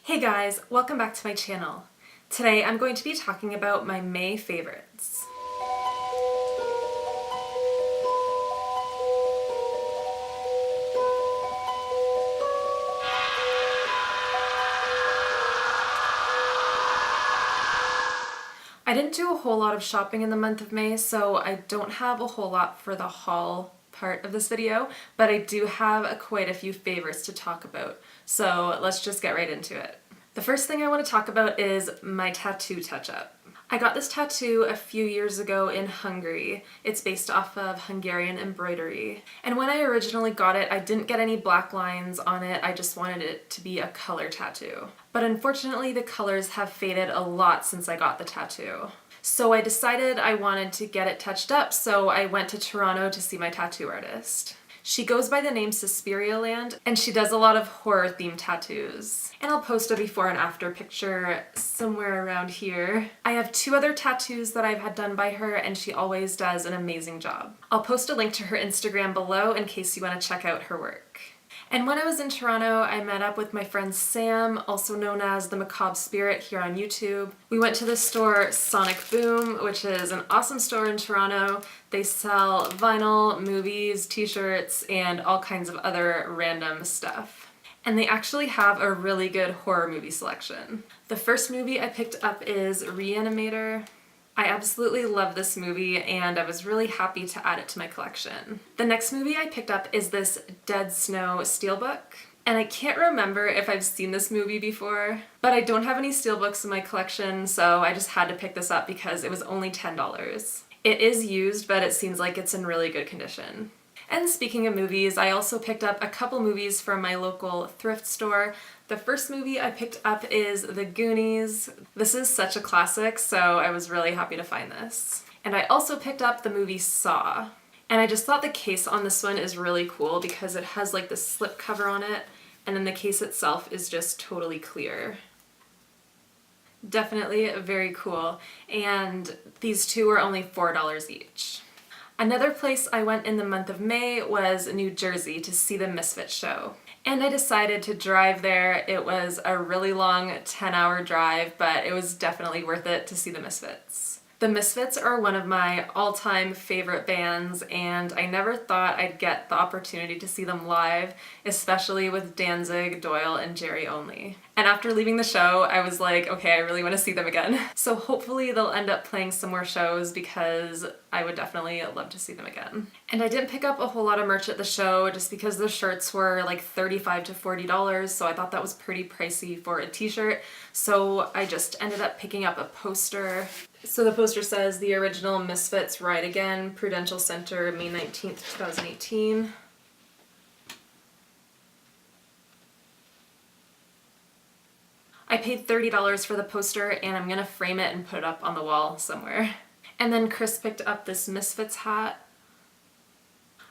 Hey guys, welcome back to my channel. Today I'm going to be talking about my May favorites. I didn't do a whole lot of shopping in the month of May, so I don't have a whole lot for the haul part of this video, but I do have quite a few favorites to talk about, so let's just get right into it. The first thing I want to talk about is my tattoo touch-up. I got this tattoo a few years ago in Hungary. It's based off of Hungarian embroidery. And when I originally got it, I didn't get any black lines on it, I just wanted it to be a color tattoo. But unfortunately the colors have faded a lot since I got the tattoo. So I decided I wanted to get it touched up, so I went to Toronto to see my tattoo artist. She goes by the name Suspirialand, and she does a lot of horror-themed tattoos. And I'll post a before and after picture somewhere around here. I have two other tattoos that I've had done by her, and she always does an amazing job. I'll post a link to her Instagram below in case you want to check out her work. And when I was in Toronto, I met up with my friend Sam, also known as the Macabre Spirit here on YouTube. We went to the store Sonic Boom, which is an awesome store in Toronto. They sell vinyl, movies, t-shirts, and all kinds of other random stuff. And they actually have a really good horror movie selection. The first movie I picked up is Reanimator. I absolutely love this movie and I was really happy to add it to my collection. The next movie I picked up is this Dead Snow steelbook. And I can't remember if I've seen this movie before, but I don't have any steelbooks in my collection, so I just had to pick this up because it was only $10. It is used, but it seems like it's in really good condition. And speaking of movies, I also picked up a couple movies from my local thrift store. The first movie I picked up is The Goonies. This is such a classic, so I was really happy to find this. And I also picked up the movie Saw. And I just thought the case on this one is really cool because it has like this slip cover on it, and then the case itself is just totally clear. Definitely very cool. And these two were only $4 each. Another place I went in the month of May was New Jersey to see the Misfits show. And I decided to drive there. It was a really long 10-hour drive, but it was definitely worth it to see the Misfits. The Misfits are one of my all-time favorite bands, and I never thought I'd get the opportunity to see them live, especially with Danzig, Doyle, and Jerry only. And after leaving the show, I was like, okay, I really want to see them again. So hopefully they'll end up playing some more shows because I would definitely love to see them again. And I didn't pick up a whole lot of merch at the show just because the shirts were like $35 to $40, so I thought that was pretty pricey for a t-shirt. So I just ended up picking up a poster. So the poster says, "The original Misfits Ride Again, Prudential Center, May 19th, 2018. I paid $30 for the poster and I'm gonna frame it and put it up on the wall somewhere. And then Chris picked up this Misfits hat.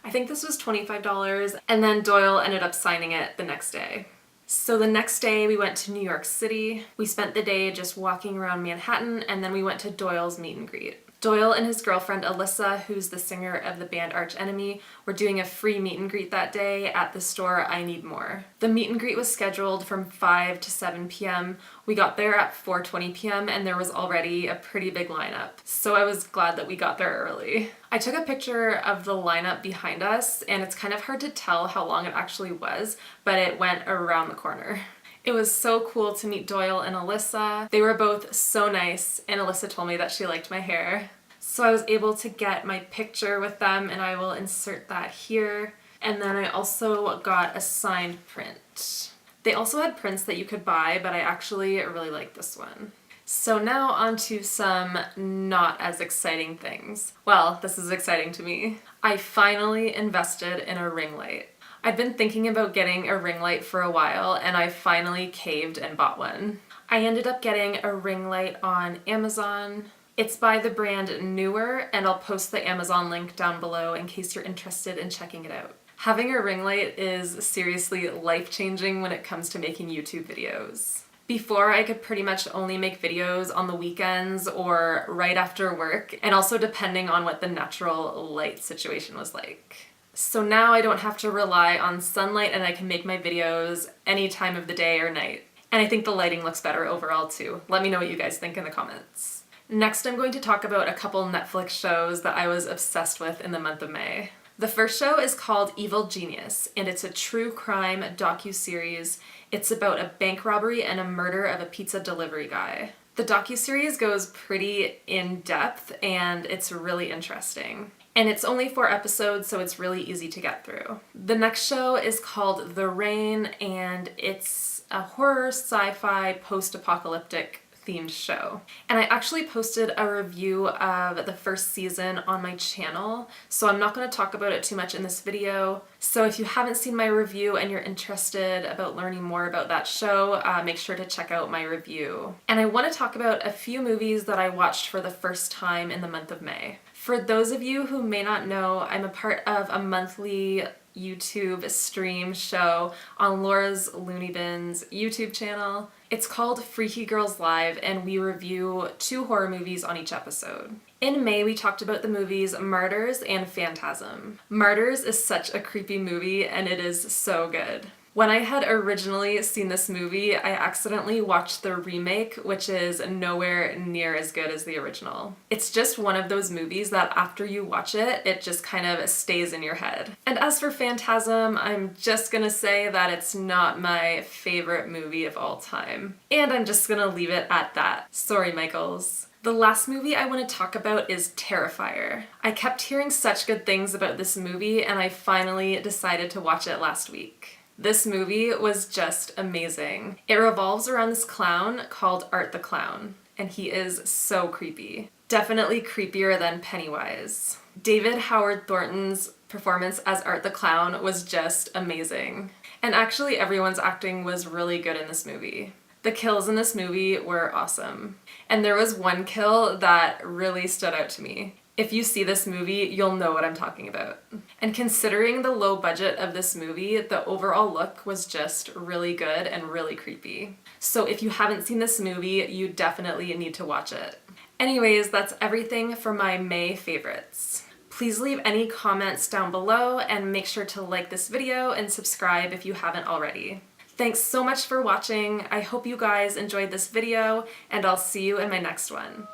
I think this was $25, and then Doyle ended up signing it the next day. So the next day we went to New York City. We spent the day just walking around Manhattan, and then we went to Doyle's meet and greet. Doyle and his girlfriend Alyssa, who's the singer of the band Arch Enemy, were doing a free meet and greet that day at the store I Need More. The meet and greet was scheduled from 5 to 7 p.m. We got there at 4:20 p.m. and there was already a pretty big lineup, so I was glad that we got there early. I took a picture of the lineup behind us, and it's kind of hard to tell how long it actually was, but it went around the corner. It was so cool to meet Doyle and Alyssa. They were both so nice, and Alyssa told me that she liked my hair. So I was able to get my picture with them, and I will insert that here. And then I also got a signed print. They also had prints that you could buy, but I actually really like this one. So now on to some not as exciting things. Well, this is exciting to me. I finally invested in a ring light. I'd been thinking about getting a ring light for a while, and I finally caved and bought one. I ended up getting a ring light on Amazon. It's by the brand Neweer, and I'll post the Amazon link down below in case you're interested in checking it out. Having a ring light is seriously life-changing when it comes to making YouTube videos. Before, I could pretty much only make videos on the weekends or right after work, and also depending on what the natural light situation was like. So now I don't have to rely on sunlight and I can make my videos any time of the day or night. And I think the lighting looks better overall too. Let me know what you guys think in the comments. Next, I'm going to talk about a couple Netflix shows that I was obsessed with in the month of May. The first show is called Evil Genius, and it's a true crime docuseries. It's about a bank robbery and a murder of a pizza delivery guy. The docuseries goes pretty in-depth, and it's really interesting. And it's only 4 episodes, so it's really easy to get through. The next show is called The Rain, and it's a horror, sci-fi, post-apocalyptic themed show. And I actually posted a review of the first season on my channel, so I'm not going to talk about it too much in this video. So if you haven't seen my review and you're interested about learning more about that show, make sure to check out my review. And I want to talk about a few movies that I watched for the first time in the month of May. For those of you who may not know, I'm a part of a monthly YouTube stream show on Laura's Looney Bins YouTube channel. It's called Freaky Girls Live, and we review 2 horror movies on each episode. In May, we talked about the movies Martyrs and Phantasm. Martyrs is such a creepy movie, and it is so good. When I had originally seen this movie, I accidentally watched the remake, which is nowhere near as good as the original. It's just one of those movies that after you watch it, it just kind of stays in your head. And as for Phantasm, I'm just gonna say that it's not my favorite movie of all time. And I'm just gonna leave it at that. Sorry, Michaels. The last movie I want to talk about is Terrifier. I kept hearing such good things about this movie, and I finally decided to watch it last week. This movie was just amazing. It revolves around this clown called Art the Clown, and he is so creepy. Definitely creepier than Pennywise. David Howard Thornton's performance as Art the Clown was just amazing. And actually everyone's acting was really good in this movie. The kills in this movie were awesome. And there was one kill that really stood out to me. If you see this movie, you'll know what I'm talking about. And considering the low budget of this movie, the overall look was just really good and really creepy. So if you haven't seen this movie, you definitely need to watch it. Anyways, that's everything for my May favorites. Please leave any comments down below and make sure to like this video and subscribe if you haven't already. Thanks so much for watching. I hope you guys enjoyed this video, and I'll see you in my next one.